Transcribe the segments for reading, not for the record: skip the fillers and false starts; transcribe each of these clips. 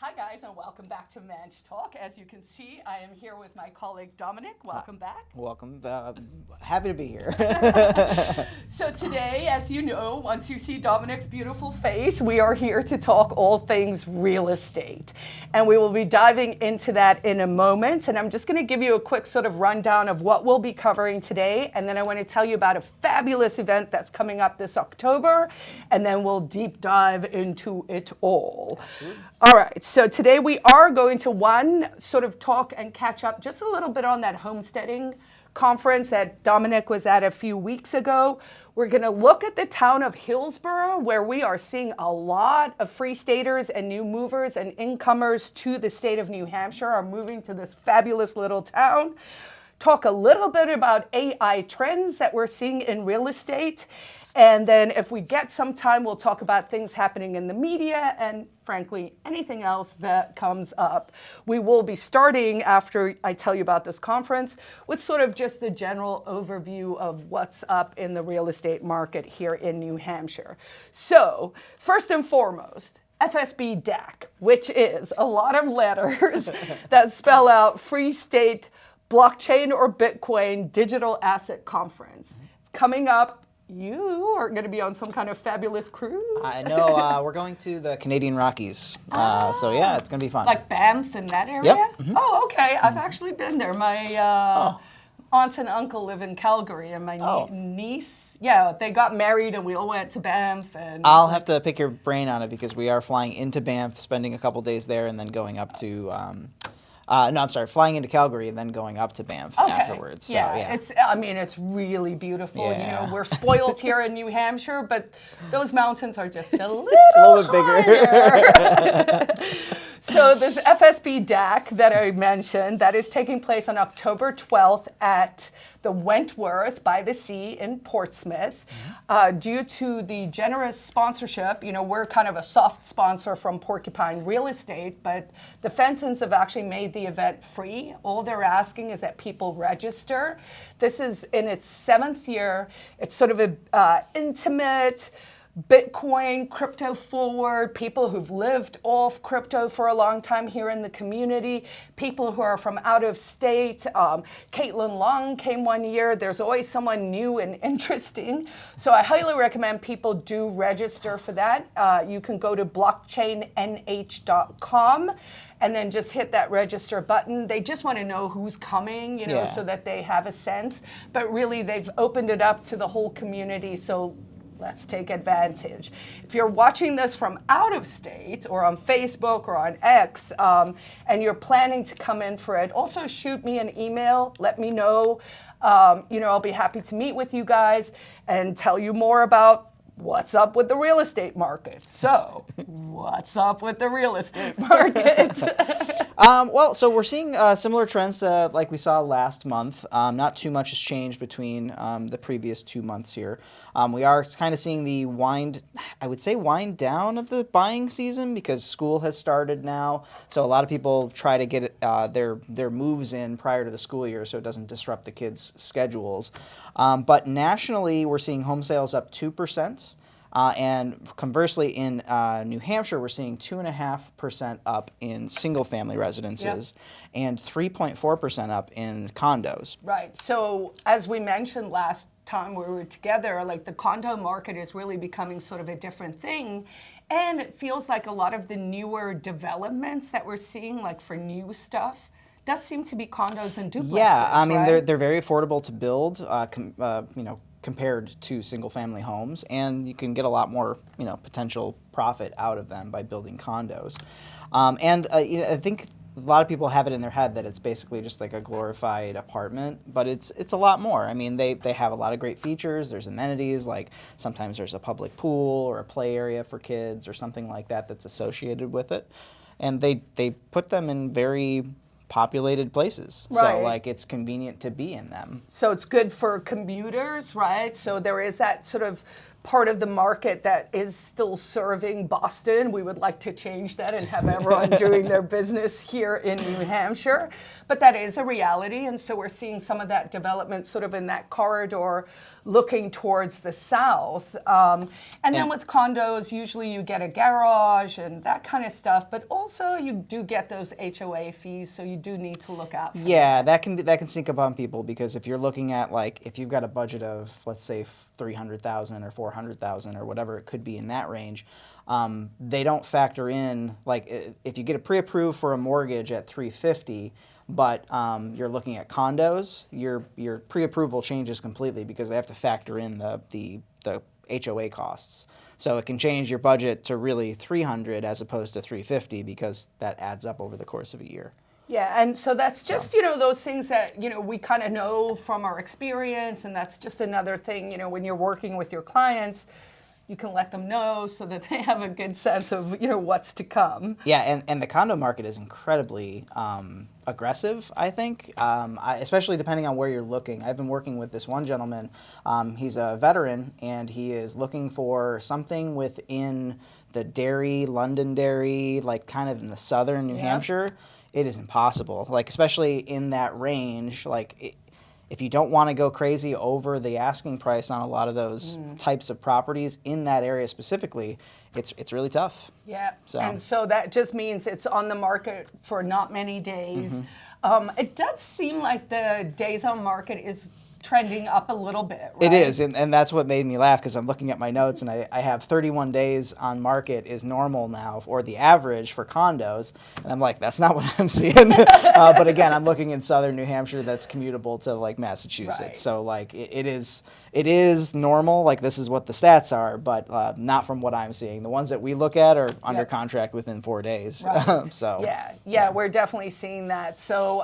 Hi guys, and welcome back to Manch Talk. As you can see, I am here with my colleague Dominic. Welcome back. Welcome. Happy to be here. So today, as you know, once you see Dominic's beautiful face, we are here to talk all things real estate. And we will be diving into that in a moment. And I'm just going to give you a quick sort of rundown of what we'll be covering today. And then I want to tell you about a fabulous event that's coming up this October. And then we'll deep dive into it all. Absolutely. All right. So today we are going to sort of talk and catch up just a little bit on that homesteading conference that Dominic was at a few weeks ago. We're going to look at the town of Hillsborough, where we are seeing a lot of free staters and new movers and incomers to the state of New Hampshire are moving to this fabulous little town. Talk a little bit about AI trends that we're seeing in real estate. And then if we get some time, we'll talk about things happening in the media and, frankly, anything else that comes up. We will be starting, after I tell you about this conference, with sort of just the general overview of what's up in the real estate market here in New Hampshire. So, first and foremost, FSB DAC, which is a lot of letters that spell out Free State Blockchain or Bitcoin Digital Asset Conference. It's coming up. You are going to be on some kind of fabulous cruise. I know. We're going to the Canadian Rockies. So, yeah, it's going to be fun. Like Banff and that area? Yep. Mm-hmm. Oh, okay. I've actually been there. My aunt and uncle live in Calgary, and my niece, they got married, and we all went to Banff. And I'll have to pick your brain on it because we are flying into Banff, spending a couple days there, and then going up to... flying into Calgary and then going up to Banff afterwards. So, yeah. It's really beautiful. Yeah. You know, we're spoiled here in New Hampshire, but those mountains are just a little bit bigger. So this FSB DAC that I mentioned, that is taking place on October 12th at the Wentworth by the Sea in Portsmouth. Due to the generous sponsorship, you know, we're kind of a soft sponsor from Porcupine Real Estate, but the Fentons have actually made the event free. All they're asking is that people register. This is in its 7th year. It's sort of a intimate, Bitcoin, crypto forward, people who've lived off crypto for a long time here in the community, people who are from out of state. Caitlin Long came one year. There's always someone new and interesting. So I highly recommend people do register for that. You can go to blockchainnh.com and then just hit that register button. They just want to know who's coming, so that they have a sense. But really, they've opened it up to the whole community. So let's take advantage. If you're watching this from out of state or on Facebook or on X, and you're planning to come in for it, also shoot me an email. Let me know. I'll be happy to meet with you guys and tell you more about what's up with the real estate market. So, what's up with the real estate market? So we're seeing similar trends like we saw last month. Not too much has changed between the previous 2 months here. We are kind of seeing the wind down of the buying season because school has started now. So a lot of people try to get their moves in prior to the school year so it doesn't disrupt the kids' schedules. But nationally, we're seeing home sales up 2%. And conversely, in New Hampshire, we're seeing 2.5% up in single-family residences and 3.4% up in condos. Right. So as we mentioned last time we were together, like the condo market is really becoming sort of a different thing. And it feels like a lot of the newer developments that we're seeing, like for new stuff, does seem to be condos and duplexes. Yeah, I mean, right? they're very affordable to build, compared to single-family homes, and you can get a lot more, potential profit out of them by building condos. I think a lot of people have it in their head that it's basically just like a glorified apartment, but it's a lot more. I mean, they have a lot of great features. There's amenities, like sometimes there's a public pool or a play area for kids or something like that that's associated with it, and they put them in very populated places. Right. So it's convenient to be in them. So it's good for commuters, right? So there is that sort of part of the market that is still serving Boston. We would like to change that and have everyone doing their business here in New Hampshire. But that is a reality, and so we're seeing some of that development sort of in that corridor looking towards the south. And then with condos, usually you get a garage and that kind of stuff, but also you do get those HOA fees, so you do need to look out for that can sneak up on people, because if you're looking at, like, if you've got a budget of, let's say, 300,000 or 400,000 or whatever it could be in that range, they don't factor in, like, if you get a pre-approved for a mortgage at 350, but you're looking at condos, your pre-approval changes completely, because they have to factor in the HOA costs. So it can change your budget to really 300 as opposed to 350, because that adds up over the course of a year. Yeah, and so that's just, those things that, we kind of know from our experience, and that's just another thing, when you're working with your clients, you can let them know so that they have a good sense of, what's to come. Yeah, and the condo market is incredibly aggressive, I think, especially depending on where you're looking. I've been working with this one gentleman. He's a veteran, and he is looking for something within the Londonderry, like kind of in the southern New Hampshire. It is impossible, like, especially in that range, like, if you don't want to go crazy over the asking price on a lot of those types of properties in that area specifically, it's really tough. Yeah, and so that just means it's on the market for not many days. It does seem like the days on market is trending up a little bit, right? It is, and that's what made me laugh, because I'm looking at my notes, and I have 31 days on market is normal now, or the average for condos, and I'm like, that's not what I'm seeing. But again, I'm looking in southern New Hampshire that's commutable to, like, Massachusetts. Right. So, like, it is normal, like, this is what the stats are, but not from what I'm seeing. The ones that we look at are under contract within 4 days. Right. So yeah, we're definitely seeing that. So,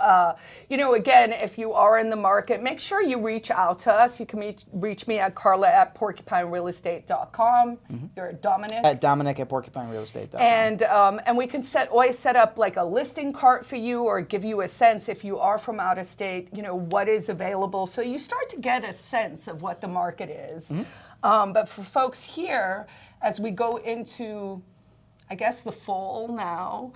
again, if you are in the market, make sure you reach out to us. You can reach me at Carla at porcupinerealestate.com. You're at Dominic. At Dominic at porcupinerealestate.com. And we can always set up like a listing cart for you, or give you a sense, if you are from out of state, what is available. So you start to get a sense of what the market is. But for folks here, as we go into, I guess, the fall now,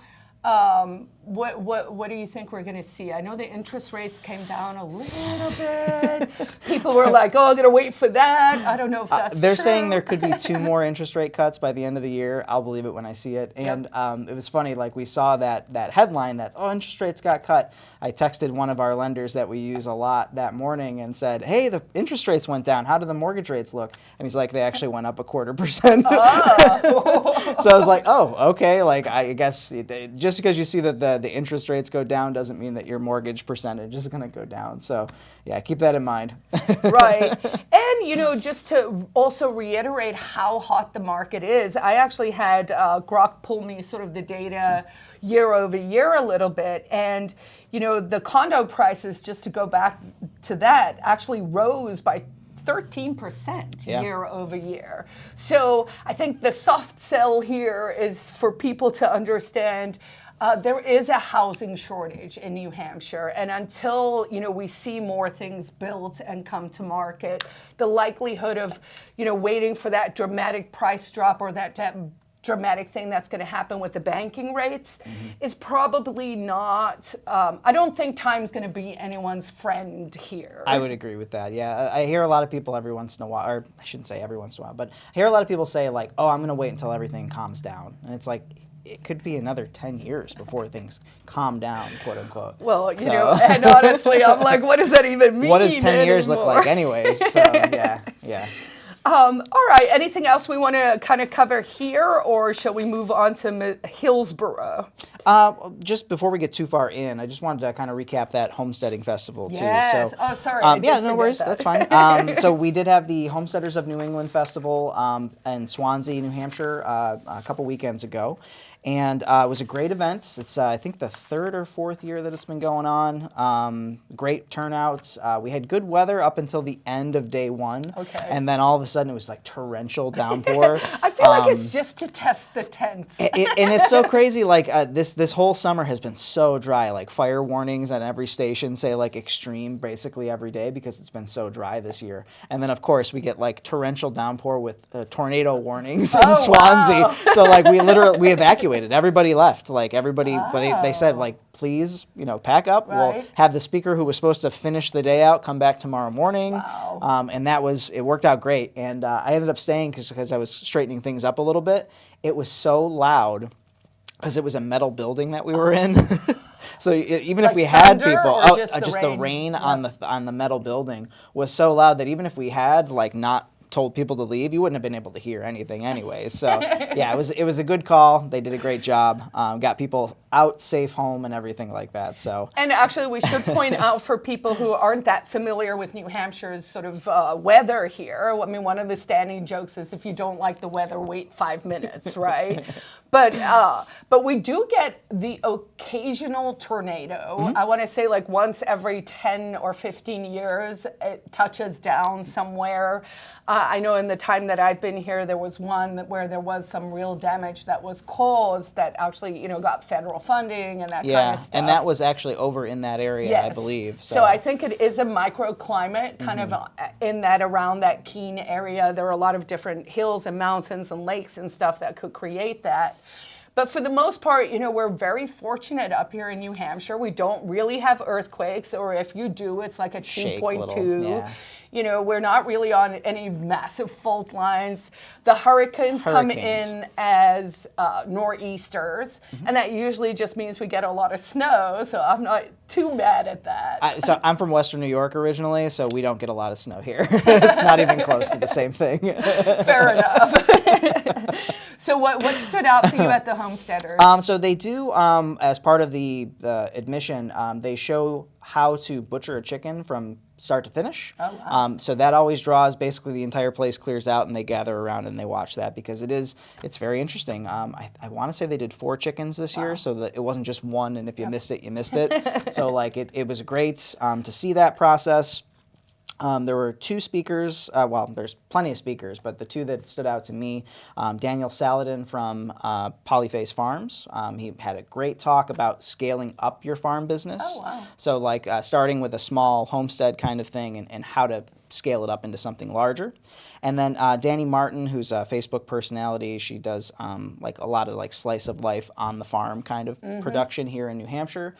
what do you think we're going to see? I know the interest rates came down a little bit. People were like, "Oh, I'm going to wait for that." I don't know if that's They're true. saying there could be 2 more interest rate cuts by the end of the year. I'll believe it when I see it. And it was funny, like, we saw that headline that, interest rates got cut. I texted one of our lenders that we use a lot that morning and said, "Hey, the interest rates went down. How do the mortgage rates look?" And he's like, "They actually went up 0.25%. Oh. So I was like, "Oh, okay." Like, I guess just because you see that the interest rates go down doesn't mean that your mortgage percentage is going to go down. So, yeah, keep that in mind. Right. And, just to also reiterate how hot the market is, I actually had Grok pull me sort of the data year over year a little bit. And, the condo prices, just to go back to that, actually rose by 13% year over year. So I think the soft sell here is for people to understand there is a housing shortage in New Hampshire, and until we see more things built and come to market, the likelihood of waiting for that dramatic price drop or that dramatic thing that's going to happen with the banking rates is probably not. I don't think time's going to be anyone's friend here. I would agree with that. Yeah, I hear a lot of people every once in a while, or I shouldn't say every once in a while, but I hear a lot of people say, like, "Oh, I'm going to wait until everything calms down," and it's like, it could be another 10 years before things calm down, quote unquote. Well, and honestly, I'm like, what does that even mean? What does 10 years look like anyways? So, yeah. All right, anything else we want to kind of cover here, or shall we move on to Hillsborough? Just before we get too far in, I just wanted to kind of recap that homesteading festival too. Yes. So, sorry. Yeah, no worries. That's fine. So we did have the Homesteaders of New England Festival in Swansea, New Hampshire, a couple weekends ago. And it was a great event. It's, I think, the third or fourth year that it's been going on. Great turnouts. We had good weather up until the end of day one. Okay. And then all of a sudden it was like torrential downpour. I feel like it's just to test the tents. And it's so crazy. Like this whole summer has been so dry. Like fire warnings on every station say like extreme basically every day because it's been so dry this year. And then of course we get like torrential downpour with tornado warnings in Swansea. Wow. So like we evacuated. Everybody left. Like everybody, they said like, please, pack up. Right. We'll have the speaker who was supposed to finish the day out come back tomorrow morning. Wow. And it worked out great. And I ended up staying because I was straightening things up a little bit. It was so loud because it was a metal building that we were in. So even if we had people, just the rain on the metal building was so loud that even if we had like not told people to leave, you wouldn't have been able to hear anything anyway. So yeah, it was a good call. They did a great job. Got people out safe home and everything like that. So and actually, we should point out for people who aren't that familiar with New Hampshire's sort of weather here. I mean, one of the standing jokes is if you don't like the weather, wait 5 minutes, right? But we do get the occasional tornado. I want to say like once every 10 or 15 years, it touches down somewhere. I know in the time that I've been here, there was one where there was some real damage that was caused that actually, got federal funding and that kind of stuff. And that was actually over in that area, I believe. So I think it is a microclimate kind of in that around that Keene area. There are a lot of different hills and mountains and lakes and stuff that could create that. But for the most part, we're very fortunate up here in New Hampshire. We don't really have earthquakes, or if you do, it's like a 2.2. We're not really on any massive fault lines. The hurricanes come in as nor'easters, and that usually just means we get a lot of snow, so I'm not too mad at that. So I'm from Western New York originally, so we don't get a lot of snow here. It's not even close to the same thing. Fair enough. So what stood out for you at the Homesteaders? So they do, as part of the admission, they show how to butcher a chicken from start to finish. Oh, wow. So that always draws, basically the entire place clears out and they gather around and they watch that because it's very interesting. I want to say they did 4 chickens this year, so that it wasn't just one, and if you missed it, you missed it. So like it was great to see that process. There were 2 speakers, there's plenty of speakers, but the 2 that stood out to me, Daniel Saladin from Polyface Farms. He had a great talk about scaling up your farm business. Oh, wow. So like starting with a small homestead kind of thing and how to scale it up into something larger. And then Danny Martin, who's a Facebook personality, she does like a lot of like slice of life on the farm kind of production here in New Hampshire,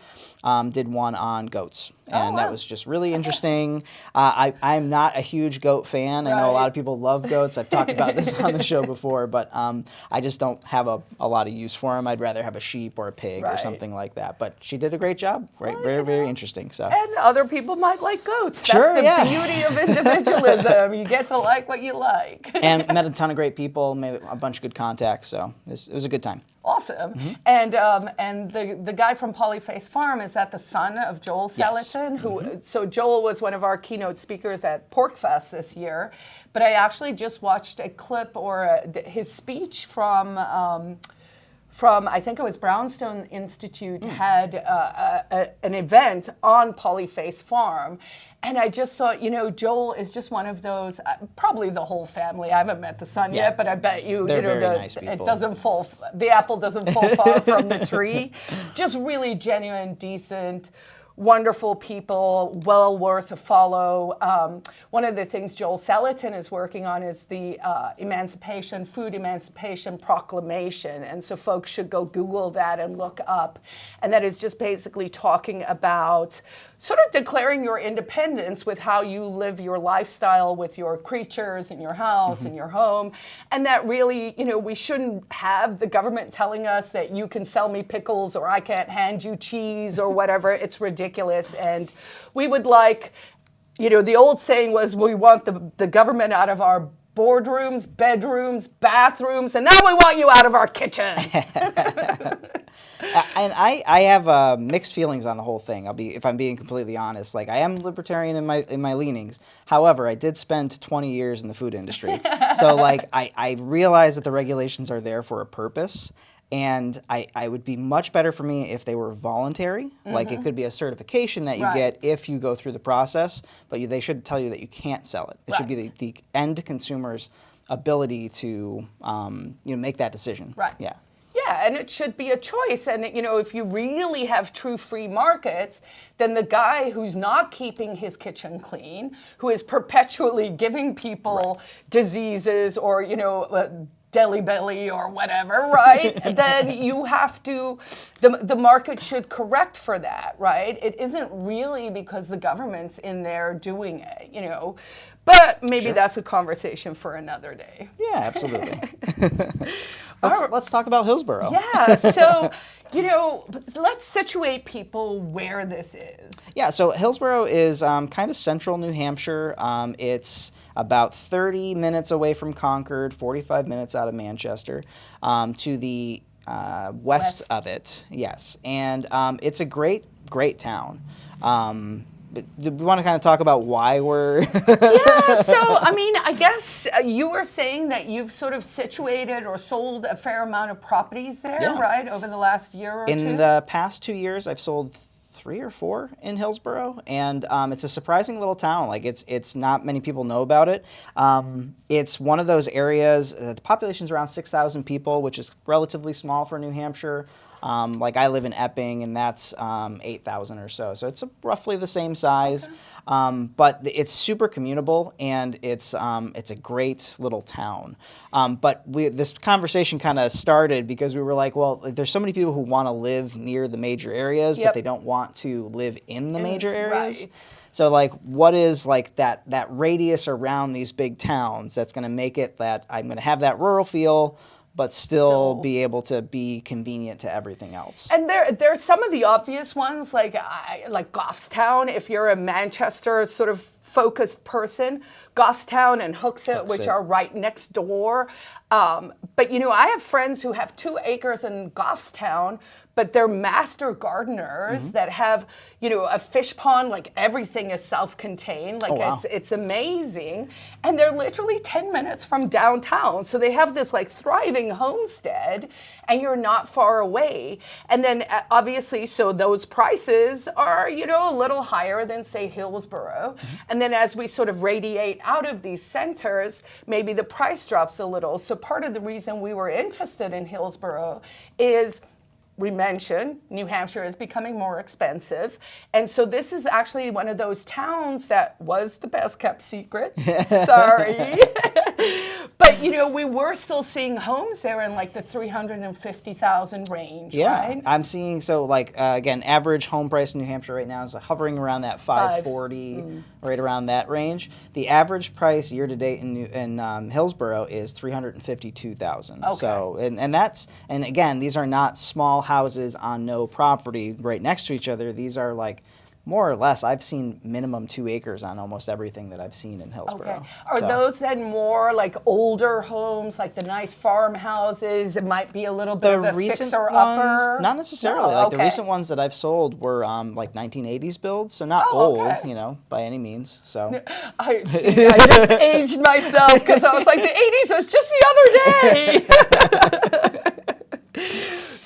did one on goats. And that was just really interesting. I'm not a huge goat fan. I know a lot of people love goats. I've talked about this on the show before, but I just don't have a lot of use for them. I'd rather have a sheep or a pig or something like that. But she did a great job. Right? Very, very interesting. So. And other people might like goats. Sure, That's the beauty of individualism. You get to like what you like. And met a ton of great people, made a bunch of good contacts. So it was a good time. Awesome. And the guy from Polyface Farm, is that the son of Joel Salatin? Yes. So Joel was one of our keynote speakers at Porkfest this year, but I actually just watched a clip or his speech from I think it was Brownstone Institute had an event on Polyface Farm. And I just thought, Joel is just one of those, probably the whole family. I haven't met the son yet, but I bet they're very nice people. The apple doesn't fall far from the tree. Just really genuine, decent, wonderful people, well worth a follow. One of the things Joel Salatin is working on is the Food Emancipation Proclamation. And so folks should go Google that and look up. And that is just basically talking about sort of declaring your independence with how you live your lifestyle with your creatures in your house, in your home. And that really, we shouldn't have the government telling us that you can sell me pickles or I can't hand you cheese or whatever. It's ridiculous. And we would like, the old saying was we want the government out of our boardrooms, bedrooms, bathrooms, and now we want you out of our kitchen. And I have mixed feelings on the whole thing. If I'm being completely honest, like I am libertarian in my leanings. However, I did spend 20 years in the food industry, so like I realize that the regulations are there for a purpose. And I would be much better for me if they were voluntary. Like it could be a certification that you get if you go through the process, but they should tell you that you can't sell it. It should be the end consumer's ability to make that decision. Right. Yeah. Yeah, and it should be a choice. And, if you really have true free markets, then the guy who's not keeping his kitchen clean, who is perpetually giving people diseases or, deli belly or whatever, right? Then you have to, the market should correct for that, right? It isn't really because the government's in there doing it, But maybe that's a conversation for another day. Yeah, absolutely. Let's talk about Hillsborough. Yeah, so, let's situate people where this is. Yeah, so Hillsborough is kind of central New Hampshire. It's about 30 minutes away from Concord, 45 minutes out of Manchester, to the west of it, yes. And it's a great town. Do we want to kind of talk about why we're... Yeah, so, I guess you were saying that you've sort of situated or sold a fair amount of properties there, right, over the last year or two? In the past 2 years, I've sold 3 or 4 in Hillsborough, and it's a surprising little town. Like, it's not many people know about it. It's one of those areas, the population's around 6,000 people, which is relatively small for New Hampshire. Like I live in Epping, and that's 8,000 or so. So it's roughly the same size, but it's super commutable, and it's a great little town. But this conversation kind of started because we were like, well, there's so many people who want to live near the major areas, but they don't want to live in the major areas. Right. So, like, what is, like, that radius around these big towns that's going to make it that I'm going to have that rural feel, but still be able to be convenient to everything else. And there's some of the obvious ones, like Goffstown, if you're a Manchester sort of focused person, Goffstown and Hooksett, which are right next door. But, I have friends who have 2 acres in Goffstown, but they're master gardeners that have, a fish pond, like everything is self-contained. Like it's amazing. And they're literally 10 minutes from downtown. So they have this like thriving homestead, and you're not far away. And then obviously, so those prices are, a little higher than say Hillsborough. And then as we sort of radiate out of these centers, maybe the price drops a little. So part of the reason we were interested in Hillsborough is we mentioned New Hampshire is becoming more expensive. And so this is actually one of those towns that was the best kept secret. Sorry. But, we were still seeing homes there in like the 350,000 range, right? I'm seeing, so like, again, average home price in New Hampshire right now is hovering around that 540, right around that range. The average price year to date in Hillsborough is 352,000. Okay. So, and again, these are not small houses on no property right next to each other. These are like, more or less, I've seen minimum 2 acres on almost everything that I've seen in Hillsborough. Okay. Are those then more like older homes, like the nice farmhouses? It might be a little bit of a fixer-upper? Not necessarily. The recent ones that I've sold were like 1980s builds, so not old, by any means. So I just aged myself because I was like, the 80s was just the other day.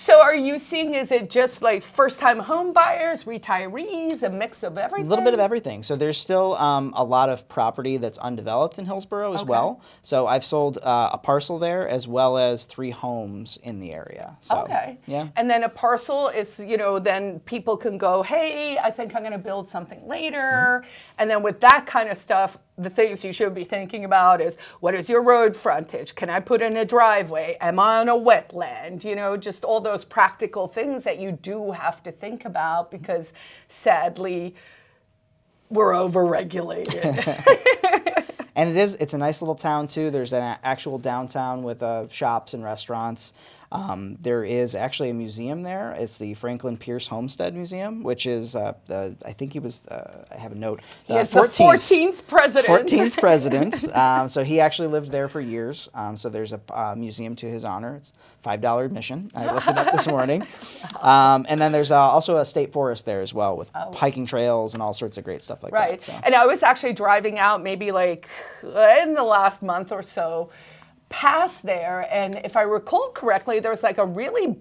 So are you seeing, is it just like first-time home buyers, retirees, a mix of everything? A little bit of everything. So there's still a lot of property that's undeveloped in Hillsborough as well. So I've sold a parcel there as well as 3 homes in the area. So, yeah. And then a parcel is, then people can go, hey, I think I'm going to build something later. And then with that kind of stuff, the things you should be thinking about is, what is your road frontage? Can I put in a driveway? Am I on a wetland? Just all those practical things that you do have to think about because sadly, we're overregulated. And it's a nice little town too. There's an actual downtown with shops and restaurants. There is actually a museum there. It's the Franklin Pierce Homestead Museum, which is, I think he was, I have a note. The 14th president. 14th president. So he actually lived there for years. So there's a museum to his honor. It's $5 admission. I looked it up this morning. And then there's also a state forest there as well with hiking trails and all sorts of great stuff like that. Right. So. And I was actually driving out maybe like in the last month or so past there, and if I recall correctly, there was like a really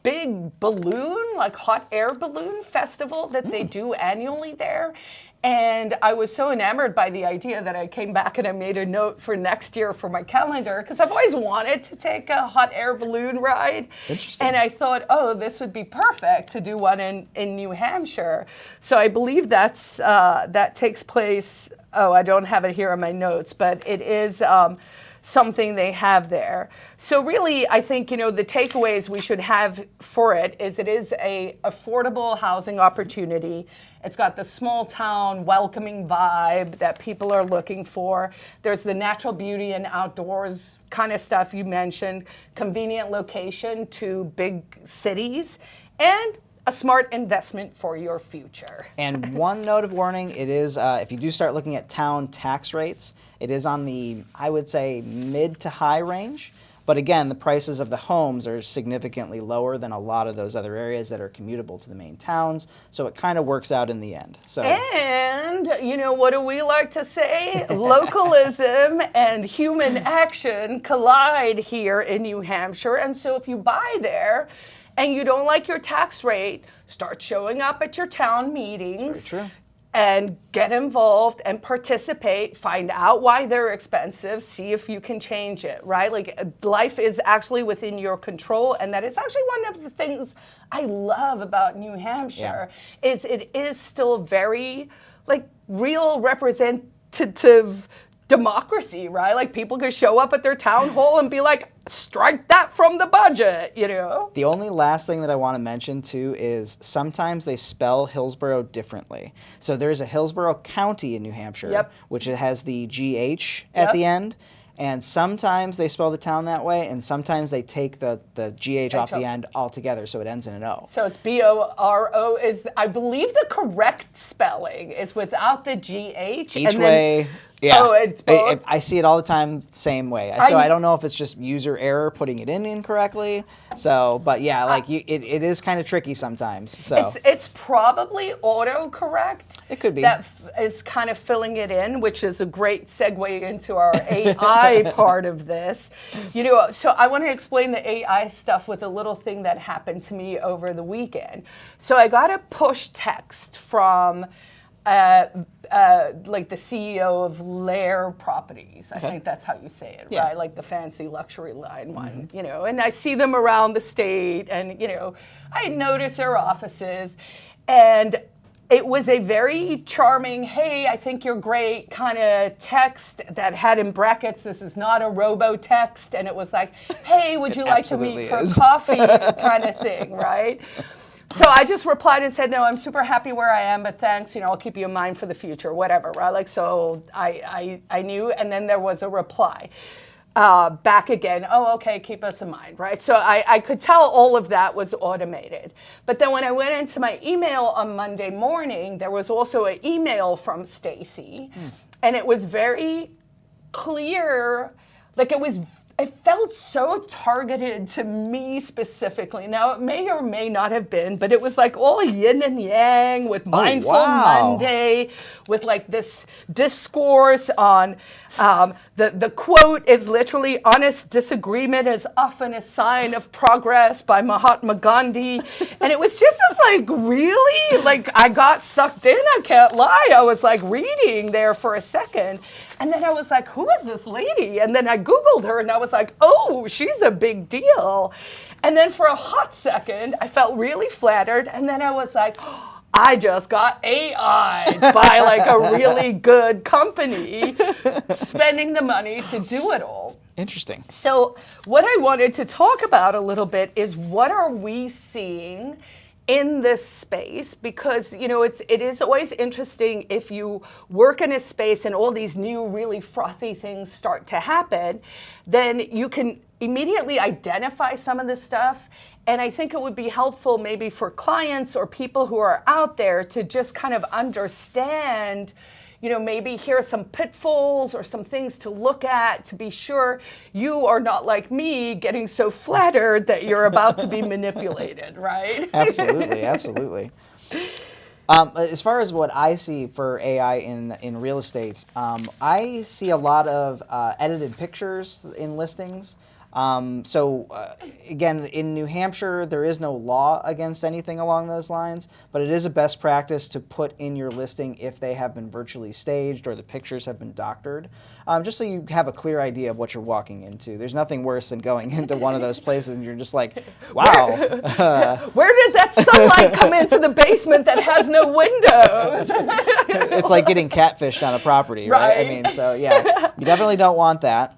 big balloon, like hot air balloon festival that they do annually there. And I was so enamored by the idea that I came back and I made a note for next year for my calendar, because I've always wanted to take a hot air balloon ride. Interesting. And I thought, oh, this would be perfect to do one in New Hampshire. So I believe that takes place, I don't have it here on my notes, but it is something they have there. So really, I think, the takeaways we should have for it is a affordable housing opportunity. It's got the small town welcoming vibe that people are looking for. There's the natural beauty and outdoors kind of stuff you mentioned, convenient location to big cities, and a smart investment for your future. And one note of warning, it is, if you do start looking at town tax rates, it is on the, I would say, mid to high range. But again, the prices of the homes are significantly lower than a lot of those other areas that are commutable to the main towns. So it kind of works out in the end. So. And, what do we like to say? Localism and human action collide here in New Hampshire. And so if you buy there and you don't like your tax rate, start showing up at your town meetings. That's very true. And get involved and participate, find out why they're expensive, see if you can change it, right? Like, life is actually within your control, and that is actually one of the things I love about New Hampshire, is it is still very, real representative democracy, right? Like, people could show up at their town hall and be like, strike that from the budget, The only last thing that I want to mention, too, is sometimes they spell Hillsborough differently. So there's a Hillsborough County in New Hampshire, which has the GH at the end. And sometimes they spell the town that way, and sometimes they take the GH off the end altogether, so it ends in an O. So it's B-O-R-O is, I believe the correct spelling is without the GH. Each way. Yeah. Oh, it's both? I see it all the time, same way. So I don't know if it's just user error putting it in incorrectly. So, but yeah, it is kind of tricky sometimes. So it's probably autocorrect. It could be. That is kind of filling it in, which is a great segue into our AI part of this. So I want to explain the AI stuff with a little thing that happened to me over the weekend. So I got a push text from the CEO of Lair Properties. I think that's how you say it, right? Like the fancy luxury line one, and I see them around the state, and, I notice their offices, and it was a very charming, hey, I think you're great kind of text that had in brackets, this is not a robo-text, and it was like, hey, would you like to meet for coffee kind of thing, right? So I just replied and said, no, I'm super happy where I am, but thanks, I'll keep you in mind for the future, whatever, right? So I knew, and then there was a reply back again, oh, okay, keep us in mind, right? So I could tell all of that was automated. But then when I went into my email on Monday morning, there was also an email from Stacy, and it was very clear, it felt so targeted to me specifically. Now, it may or may not have been, but it was like all yin and yang with Mindful Monday, with this discourse on the quote is literally, honest disagreement is often a sign of progress, by Mahatma Gandhi. And it was just as really, I got sucked in, I can't lie. I was reading there for a second. And then I was like, who is this lady? And then I Googled her and I was like, oh, she's a big deal. And then for a hot second, I felt really flattered. And then I was like, oh, I just got AI'd by a really good company spending the money to do it all. Interesting. So what I wanted to talk about a little bit is, what are we seeing in this space? Because it is always interesting if you work in a space and all these new really frothy things start to happen, then you can immediately identify some of this stuff. And I think it would be helpful maybe for clients or people who are out there to just kind of understand, maybe here are some pitfalls or some things to look at to be sure you are not like me getting so flattered that you're about to be manipulated, right? Absolutely, absolutely. As far as what I see for AI in real estate, I see a lot of edited pictures in listings. Again, in New Hampshire, there is no law against anything along those lines, but it is a best practice to put in your listing if they have been virtually staged or the pictures have been doctored, just so you have a clear idea of what you're walking into. There's nothing worse than going into one of those places and you're just like, wow. Where did that sunlight come into the basement that has no windows? It's like getting catfished on a property, right? I mean, so yeah, you definitely don't want that.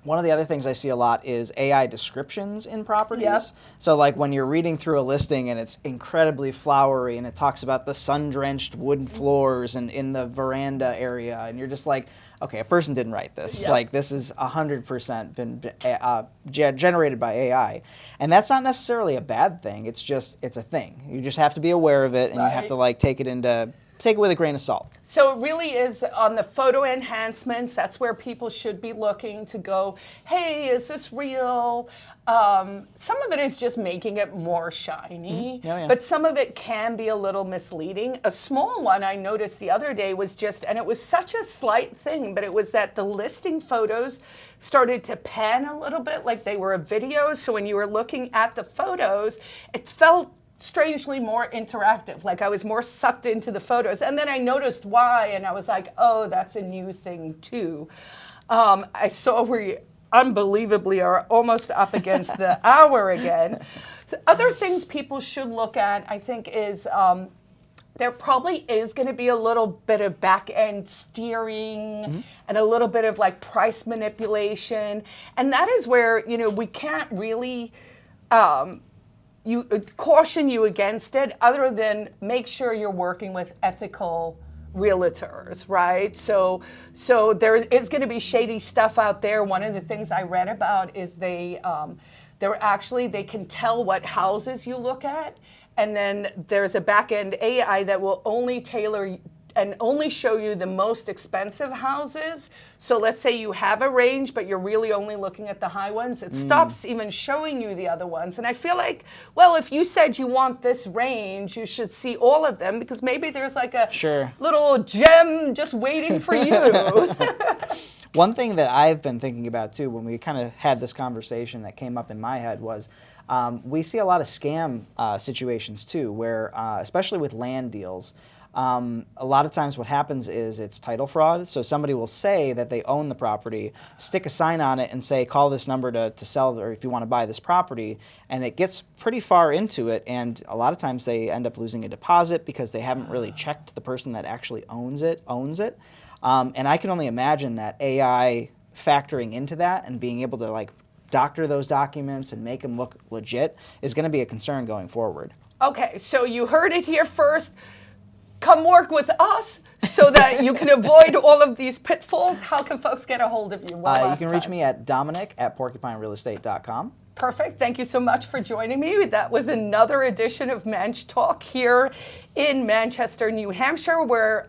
One of the other things I see a lot is AI descriptions in properties. Yep. So like when you're reading through a listing and it's incredibly flowery and it talks about the sun-drenched wooden floors and in the veranda area, and you're just like, okay, a person didn't write this. Yep. Like this is 100% been generated by AI. And that's not necessarily a bad thing. It's a thing. You just have to be aware of it and you have to like take it with a grain of salt. So it really is on the photo enhancements. That's where people should be looking to go, hey, is this real? Some of it is just making it more shiny, but some of it can be a little misleading. A small one I noticed the other day was just, and it was such a slight thing, but it was that the listing photos started to pan a little bit like they were a video. So when you were looking at the photos, it felt strangely more interactive, like I was more sucked into the photos. And then I noticed why, and I was like, oh, that's a new thing too. I saw we unbelievably are almost up against the hour again. The other things people should look at, I think, is there probably is going to be a little bit of back-end steering and a little bit of like price manipulation. And that is where, we can't really caution you against it, other than make sure you're working with ethical realtors, right? So there is going to be shady stuff out there. One of the things I read about is they can tell what houses you look at, and then there's a back-end AI that will only tailor and only show you the most expensive houses. So let's say you have a range, but you're really only looking at the high ones. It stops even showing you the other ones. And I feel like, well, if you said you want this range, you should see all of them, because maybe there's like a little gem just waiting for you. One thing that I've been thinking about too, when we kind of had this conversation that came up in my head was, we see a lot of scam situations too, where, especially with land deals, a lot of times what happens is it's title fraud. So somebody will say that they own the property, stick a sign on it and say, call this number to sell, or if you want to buy this property. And it gets pretty far into it. And a lot of times they end up losing a deposit because they haven't really checked the person that actually owns it. And I can only imagine that AI factoring into that and being able to like doctor those documents and make them look legit is going to be a concern going forward. Okay, so you heard it here first. Come work with us so that you can avoid all of these pitfalls. How can folks get a hold of you? You can reach me at Dominic at porcupinerealestate.com. Perfect. Thank you so much for joining me. That was another edition of Manch Talk here in Manchester, New Hampshire, where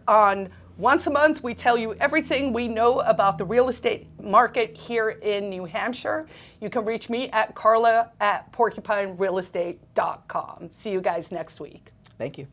once a month we tell you everything we know about the real estate market here in New Hampshire. You can reach me at Carla at porcupinerealestate.com. See you guys next week. Thank you.